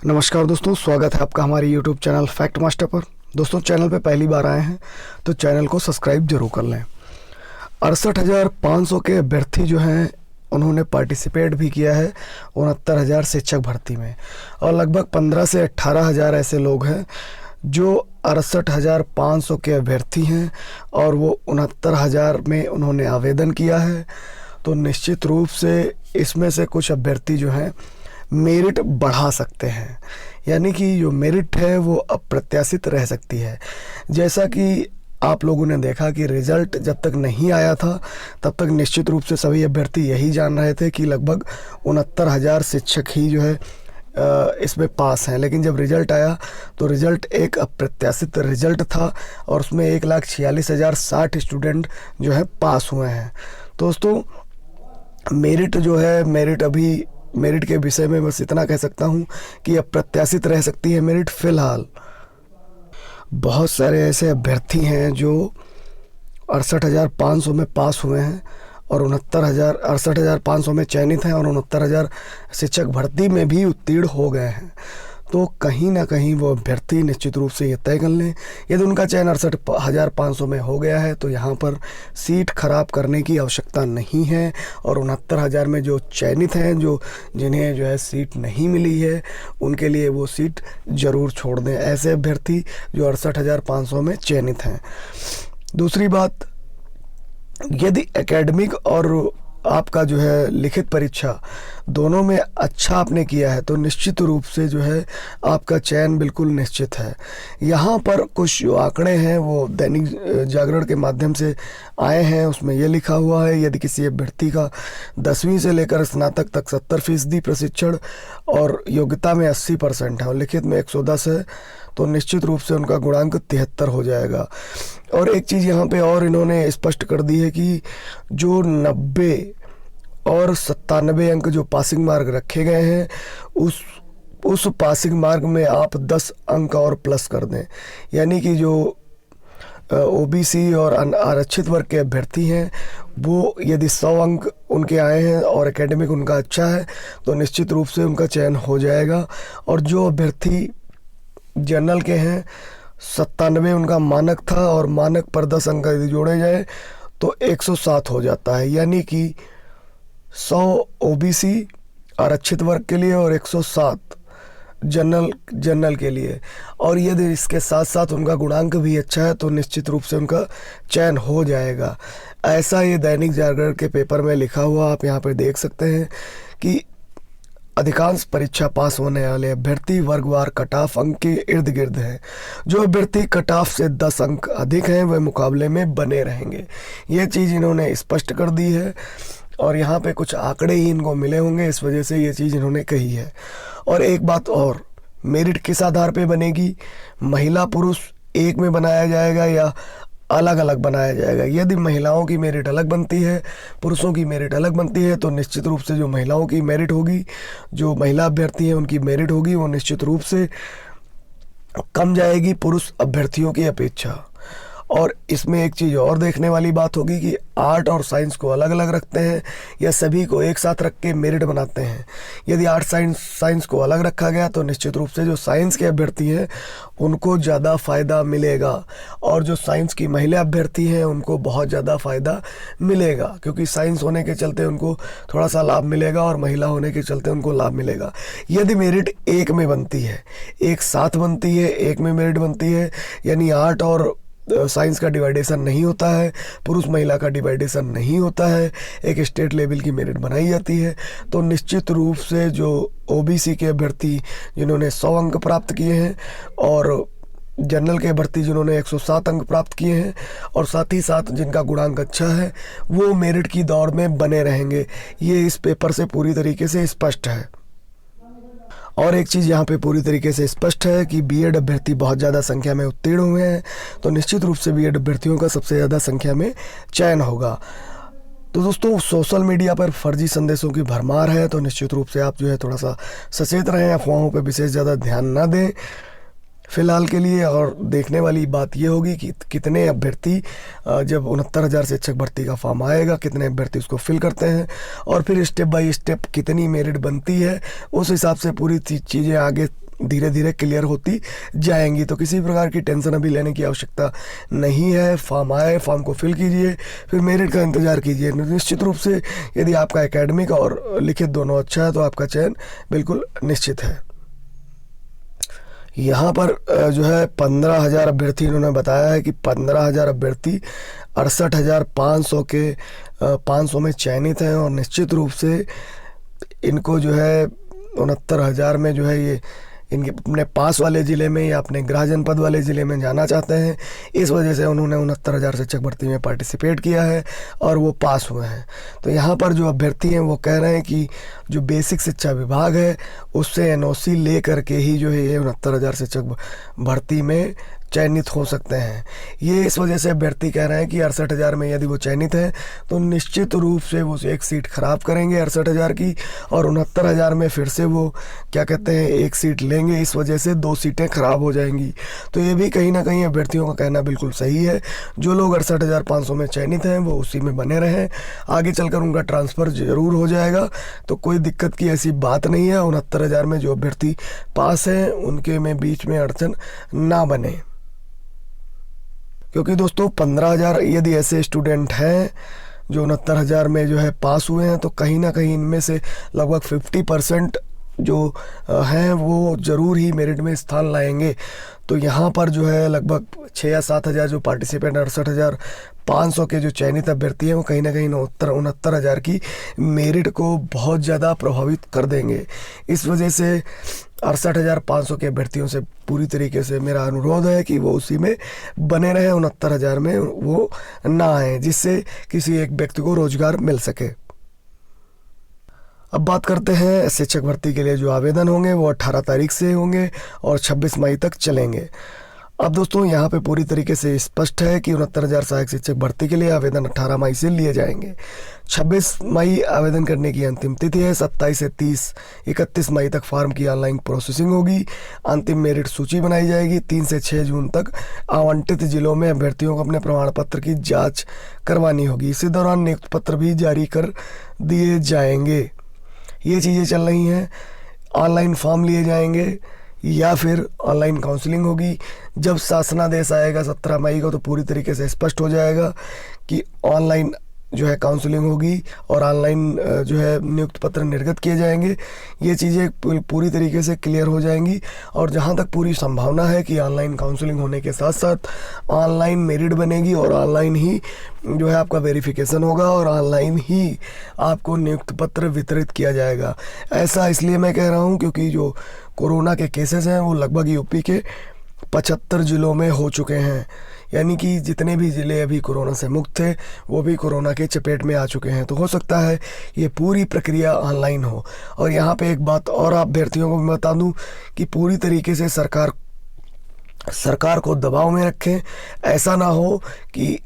नमस्कार दोस्तों, स्वागत है आपका हमारे यूट्यूब चैनल फैक्ट मास्टर पर। दोस्तों, चैनल पे पहली बार आए हैं तो चैनल को सब्सक्राइब जरूर कर लें। 68,500 के अभ्यर्थी जो हैं उन्होंने पार्टिसिपेट भी किया है 69,000 शिक्षक भर्ती में, और लगभग 15 से 18,000 ऐसे लोग हैं जो 68,500 के अभ्यर्थी हैं और वो 69,000 में उन्होंने आवेदन किया है। तो निश्चित रूप से इसमें से कुछ अभ्यर्थी जो हैं मेरिट बढ़ा सकते हैं, यानी कि जो मेरिट है वो अप्रत्याशित रह सकती है। जैसा कि आप लोगों ने देखा कि रिज़ल्ट जब तक नहीं आया था तब तक निश्चित रूप से सभी अभ्यर्थी यही जान रहे थे कि लगभग 69,000 शिक्षक ही जो है इसमें पास हैं। लेकिन जब रिज़ल्ट आया तो रिज़ल्ट एक अप्रत्याशित रिज़ल्ट था और उसमें 1,46,060 स्टूडेंट जो है पास हुए हैं। दोस्तों, मेरिट जो है, मेरिट के विषय में बस इतना कह सकता हूँ कि अप्रत्याशित रह सकती है मेरिट। फ़िलहाल बहुत सारे ऐसे अभ्यर्थी हैं जो 68,500 में पास हुए हैं और 68,500 में चयनित हैं और 69,000 शिक्षक भर्ती में भी उत्तीर्ण हो गए हैं। तो कहीं ना कहीं वो अभ्यर्थी निश्चित रूप से ये तय कर लें, यदि उनका चयन 68,500 में हो गया है तो यहाँ पर सीट खराब करने की आवश्यकता नहीं है। और 69,000 में जो चयनित हैं, जिन्हें जो है सीट नहीं मिली है, उनके लिए वो सीट ज़रूर छोड़ दें, ऐसे अभ्यर्थी जो 68,500 में चयनित हैं। दूसरी बात, यदि एकेडमिक और आपका जो है लिखित परीक्षा दोनों में अच्छा आपने किया है तो निश्चित रूप से जो है आपका चयन बिल्कुल निश्चित है। यहाँ पर कुछ जो आंकड़े हैं वो दैनिक जागरण के माध्यम से आए हैं। उसमें ये लिखा हुआ है, यदि किसी अभ्यर्थी का 10वीं से लेकर स्नातक तक 70% प्रशिक्षण और योग्यता में 80% है और लिखित में 110 है तो निश्चित रूप से उनका गुणांक 73 हो जाएगा। और एक चीज़ यहाँ पे और इन्होंने स्पष्ट कर दी है कि जो 90 और 97 अंक जो पासिंग मार्क रखे गए हैं उस पासिंग मार्क में आप 10 अंक और प्लस कर दें, यानी कि जो ओबीसी और आरक्षित वर्ग के अभ्यर्थी हैं वो यदि 100 अंक उनके आए हैं और एकेडमिक उनका अच्छा है तो निश्चित रूप से उनका चयन हो जाएगा। और जो अभ्यर्थी जनरल के हैं 97 उनका मानक था और मानक पर 10 अंक यदि जोड़े जाए तो 107 हो जाता है, यानी कि 100 ओबीसी आरक्षित वर्ग के लिए और 107 जनरल के लिए। और यदि इसके साथ साथ उनका गुणांक भी अच्छा है तो निश्चित रूप से उनका चयन हो जाएगा। ऐसा ये दैनिक जागरण के पेपर में लिखा हुआ आप यहाँ पर देख सकते हैं कि अधिकांश परीक्षा पास होने वाले अभ्यर्थी वर्गवार कट ऑफ अंक के इर्द गिर्द हैं। जो अभ्यर्थी कट ऑफ से 10 अंक अधिक हैं वह मुकाबले में बने रहेंगे। ये चीज़ इन्होंने स्पष्ट कर दी है और यहाँ पे कुछ आंकड़े ही इनको मिले होंगे, इस वजह से ये चीज़ इन्होंने कही है। और एक बात और, मेरिट किस आधार पे बनेगी? महिला पुरुष एक में बनाया जाएगा या अलग अलग बनाया जाएगा? यदि महिलाओं की मेरिट अलग बनती है, पुरुषों की मेरिट अलग बनती है तो निश्चित रूप से जो महिलाओं की मेरिट होगी, जो महिला अभ्यर्थी हैं उनकी मेरिट होगी वो निश्चित रूप से कम जाएगी पुरुष अभ्यर्थियों की अपेक्षा। और इसमें एक चीज़ और देखने वाली बात होगी कि आर्ट और साइंस को अलग अलग रखते हैं या सभी को एक साथ रख के मेरिट बनाते हैं। यदि आर्ट साइंस को अलग रखा गया तो निश्चित रूप से जो साइंस के अभ्यर्थी हैं उनको ज़्यादा फ़ायदा मिलेगा और जो साइंस की महिला अभ्यर्थी हैं उनको बहुत ज़्यादा फ़ायदा मिलेगा, क्योंकि साइंस होने के चलते उनको थोड़ा सा लाभ मिलेगा और महिला होने के चलते उनको लाभ मिलेगा। यदि मेरिट एक में बनती है, एक साथ बनती है, एक में मेरिट बनती है, यानी आर्ट और साइंस का डिवाइडेशन नहीं होता है, पुरुष महिला का डिवाइडेशन नहीं होता है, एक स्टेट लेवल की मेरिट बनाई जाती है, तो निश्चित रूप से जो ओबीसी के अभ्यर्थी जिन्होंने 100 अंक प्राप्त किए हैं और जनरल के अभ्यर्थी जिन्होंने 107 अंक प्राप्त किए हैं और साथ ही साथ जिनका गुणांक अच्छा है वो मेरिट की दौड़ में बने रहेंगे। ये इस पेपर से पूरी तरीके से स्पष्ट है। और एक चीज़ यहाँ पे पूरी तरीके से स्पष्ट है कि बीएड अभ्यर्थी बहुत ज़्यादा संख्या में उत्तीर्ण हुए हैं तो निश्चित रूप से बीएड अभ्यर्थियों का सबसे ज़्यादा संख्या में चयन होगा। तो दोस्तों, सोशल मीडिया पर फर्जी संदेशों की भरमार है तो निश्चित रूप से आप जो है थोड़ा सा सचेत रहें, अफवाहों पर विशेष ज़्यादा ध्यान ना दें फ़िलहाल के लिए। और देखने वाली बात ये होगी कि कितने अभ्यर्थी जब 69,000 शिक्षक भर्ती का फॉर्म आएगा कितने अभ्यर्थी उसको फिल करते हैं और फिर स्टेप बाय स्टेप कितनी मेरिट बनती है, उस हिसाब से पूरी चीज़ें आगे धीरे धीरे क्लियर होती जाएंगी। तो किसी प्रकार की टेंशन अभी लेने की आवश्यकता नहीं है। फॉर्म आए, फॉर्म को फिल कीजिए, फिर मेरिट का इंतज़ार कीजिए। निश्चित रूप से यदि आपका एकेडमिक और लिखित दोनों अच्छा है तो आपका चयन बिल्कुल निश्चित है। यहाँ पर जो है 15,000 अभ्यर्थी इन्होंने बताया है कि 15,000 अभ्यर्थी 68,500 के 500 में चयनित हैं और निश्चित रूप से इनको जो है 69,000 में जो है ये इनके अपने पास वाले ज़िले में या अपने गृह जनपद वाले ज़िले में जाना चाहते हैं। इस वजह से उन्होंने 69,000 शिक्षक भर्ती में पार्टिसिपेट किया है और वो पास हुए हैं। तो यहाँ पर जो अभ्यर्थी हैं वो कह रहे हैं कि जो बेसिक शिक्षा विभाग है उससे एनओसी ले करके ही जो है ये 69,000 शिक्षक भर्ती में चयनित हो सकते हैं। ये इस वजह से अभ्यर्थी कह रहे हैं कि 68,000 में यदि वो चयनित है तो निश्चित रूप से वो एक सीट खराब करेंगे 68,000 की, और 69,000 में फिर से वो क्या कहते हैं एक सीट लेंगे। इस वजह से 2 सीटें खराब हो जाएंगी। तो ये भी कहीं ना कहीं अभ्यर्थियों का कहना बिल्कुल सही है। जो लोग 68,500 में चयनित हैं वो उसी में बने रहें, आगे चलकर उनका ट्रांसफ़र ज़रूर हो जाएगा। तो कोई दिक्कत की ऐसी बात नहीं है। 69,000 में जो अभ्यर्थी पास हैं उनके में बीच में अड़चन ना बने, क्योंकि दोस्तों 15,000 यदि ऐसे स्टूडेंट हैं जो 69,000 में जो है पास हुए हैं तो कहीं ना कहीं इनमें से लगभग 50% जो हैं वो ज़रूर ही मेरिट में स्थान लाएंगे। तो यहाँ पर जो है लगभग 6 या 7,000 जो पार्टिसिपेंट 68,500 के जो चयनित अभ्यर्थी हैं वो कहीं ना कहीं 69,000 की मेरिट को बहुत ज़्यादा प्रभावित कर देंगे। इस वजह से 68,500 के अभ्यर्थियों से पूरी तरीके से मेरा अनुरोध है कि वो उसी में बने रहें, 69,000 में वो ना आए, जिससे किसी एक व्यक्ति को रोजगार मिल सके। अब बात करते हैं शिक्षक भर्ती के लिए जो आवेदन होंगे वो 18 तारीख से होंगे और 26 मई तक चलेंगे। अब दोस्तों यहाँ पे पूरी तरीके से स्पष्ट है कि 69,000 सहायक शिक्षक भर्ती के लिए आवेदन 18 मई से लिए जाएंगे। 26 मई आवेदन करने की अंतिम तिथि है। 27 से 31 मई तक फॉर्म की ऑनलाइन प्रोसेसिंग होगी। अंतिम मेरिट सूची बनाई जाएगी। 3 से 6 जून तक आवंटित जिलों में अभ्यर्थियों को अपने प्रमाण पत्र की जाँच करवानी होगी। इसी दौरान नियुक्ति पत्र भी जारी कर दिए जाएंगे। ये चीज़ें चल रही हैं। ऑनलाइन फॉर्म लिए जाएंगे या फिर ऑनलाइन काउंसलिंग होगी। जब शासनादेश आएगा 17 मई को तो पूरी तरीके से स्पष्ट हो जाएगा कि ऑनलाइन जो है काउंसलिंग होगी और ऑनलाइन जो है नियुक्ति पत्र निर्गत किए जाएंगे। ये चीज़ें पूरी तरीके से क्लियर हो जाएंगी और जहाँ तक पूरी संभावना है कि ऑनलाइन काउंसलिंग होने के साथ साथ ऑनलाइन मेरिट बनेगी और ऑनलाइन ही जो है आपका वेरिफिकेशन होगा और ऑनलाइन ही आपको नियुक्ति पत्र वितरित किया जाएगा। ऐसा इसलिए मैं कह रहा हूँ क्योंकि जो कोरोना के केसेस हैं वो लगभग यूपी के 75 ज़िलों में हो चुके हैं, यानी कि जितने भी ज़िले अभी कोरोना से मुक्त थे वो भी कोरोना के चपेट में आ चुके हैं। तो हो सकता है ये पूरी प्रक्रिया ऑनलाइन हो। और यहाँ पे एक बात और आप अभ्यर्थियों को मैं बता दूँ कि पूरी तरीके से सरकार को दबाव में रखें। ऐसा ना हो कि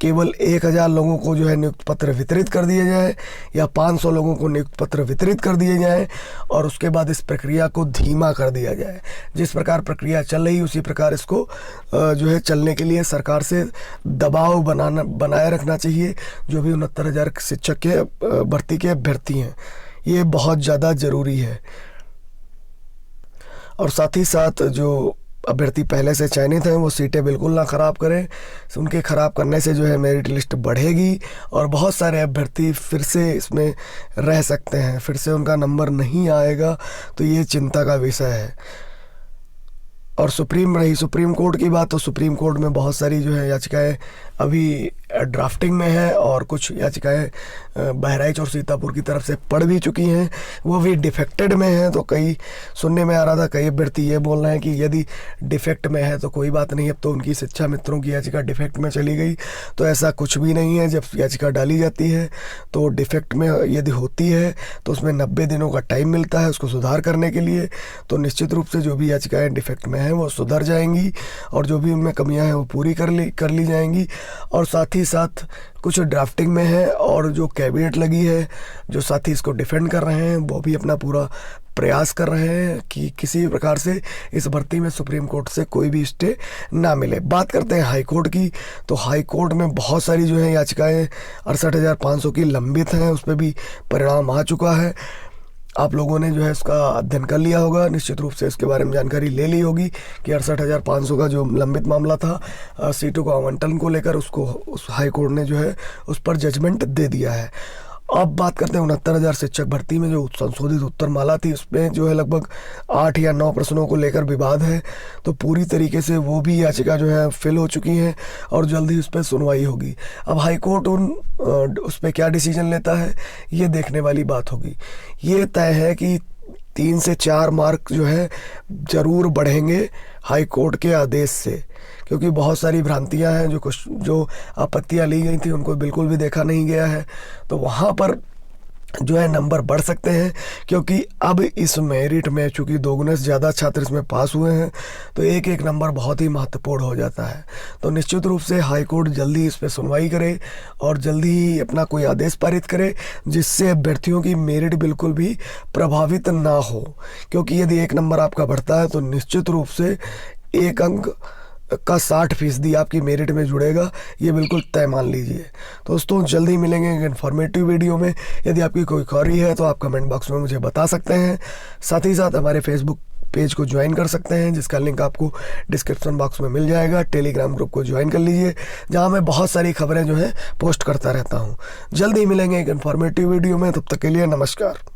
केवल 1,000 लोगों को जो है नियुक्ति पत्र वितरित कर दिए जाए या 500 लोगों को नियुक्ति पत्र वितरित कर दिए जाए और उसके बाद इस प्रक्रिया को धीमा कर दिया जाए। जिस प्रकार प्रक्रिया चल रही उसी प्रकार इसको जो है चलने के लिए सरकार से दबाव बनाए रखना चाहिए। जो भी 69,000 शिक्षक के भर्ती के अभ्यर्थी हैं, ये बहुत ज़्यादा ज़रूरी है। और साथ ही साथ जो अभ्यर्थी पहले से चयनित हैं वो सीटें बिल्कुल ना ख़राब करें। उनके ख़राब करने से जो है मेरिट लिस्ट बढ़ेगी और बहुत सारे अभ्यर्थी फिर से इसमें रह सकते हैं, फिर से उनका नंबर नहीं आएगा। तो ये चिंता का विषय है। और सुप्रीम कोर्ट की बात, तो सुप्रीम कोर्ट में बहुत सारी जो है याचिकाएं अभी ड्राफ्टिंग में है और कुछ याचिकाएं बहराइच और सीतापुर की तरफ से पड़ भी चुकी हैं, वो भी डिफेक्टेड में हैं। तो कई सुनने में आ रहा था, कई अभ्यर्थी ये बोल रहे हैं कि यदि डिफेक्ट में है तो कोई बात नहीं, अब तो उनकी शिक्षा मित्रों की याचिका डिफेक्ट में चली गई। तो ऐसा कुछ भी नहीं है। जब याचिका डाली जाती है तो डिफेक्ट में यदि होती है तो उसमें 90 दिनों का टाइम मिलता है उसको सुधार करने के लिए। तो निश्चित रूप से जो भी याचिकाएँ डिफेक्ट में हैं वो सुधर जाएंगी और जो भी उनमें कमियाँ हैं वो पूरी कर ली जाएंगी। और साथ ही साथ कुछ ड्राफ्टिंग में है और जो कैबिनेट लगी है, जो साथी इसको डिफेंड कर रहे हैं वो भी अपना पूरा प्रयास कर रहे हैं कि किसी भी प्रकार से इस भर्ती में सुप्रीम कोर्ट से कोई भी स्टे ना मिले। बात करते हैं हाई कोर्ट की, तो हाई कोर्ट में बहुत सारी जो है याचिकाएं 68,500 की लंबित हैं, उस पर भी परिणाम आ चुका है। आप लोगों ने जो है इसका अध्ययन कर लिया होगा, निश्चित रूप से इसके बारे में जानकारी ले ली होगी कि 68,500 का जो लंबित मामला था सीटों का आवंटन को लेकर, उसको उस हाई कोर्ट ने जो है उस पर जजमेंट दे दिया है। अब बात करते हैं 69,000 शिक्षक भर्ती में जो संशोधित उत्तर माला थी, उसमें जो है लगभग 8 या 9 प्रश्नों को लेकर विवाद है। तो पूरी तरीके से वो भी याचिका जो है फिल हो चुकी है और जल्द ही उस पर सुनवाई होगी। अब हाई कोर्ट उस पर क्या डिसीजन लेता है ये देखने वाली बात होगी। ये तय है कि 3 से 4 मार्क जो है ज़रूर बढ़ेंगे हाई कोर्ट के आदेश से, क्योंकि बहुत सारी भ्रांतियां हैं, जो आपत्तियां ली गई थी उनको बिल्कुल भी देखा नहीं गया है। तो वहाँ पर जो है नंबर बढ़ सकते हैं, क्योंकि अब इस मेरिट में चूँकि दोगुने से ज़्यादा छात्र इसमें पास हुए हैं तो एक एक नंबर बहुत ही महत्वपूर्ण हो जाता है। तो निश्चित रूप से हाई कोर्ट जल्दी इस पर सुनवाई करे और जल्दी ही अपना कोई आदेश पारित करे, जिससे अभ्यर्थियों की मेरिट बिल्कुल भी प्रभावित ना हो। क्योंकि यदि एक नंबर आपका बढ़ता है तो निश्चित रूप से एक अंक का 60% आपकी मेरिट में जुड़ेगा, ये बिल्कुल तय मान लीजिए। तो दोस्तों जल्दी मिलेंगे एक इन्फॉर्मेटिव वीडियो में। यदि आपकी कोई क्वेरी है तो आप कमेंट बॉक्स में मुझे बता सकते हैं। साथ ही साथ हमारे फेसबुक पेज को ज्वाइन कर सकते हैं, जिसका लिंक आपको डिस्क्रिप्शन बॉक्स में मिल जाएगा। टेलीग्राम ग्रुप को ज्वाइन कर लीजिए, जहां मैं बहुत सारी खबरें जो है पोस्ट करता रहता हूं। जल्दी मिलेंगे एक इन्फॉर्मेटिव वीडियो में, तब तक के लिए नमस्कार।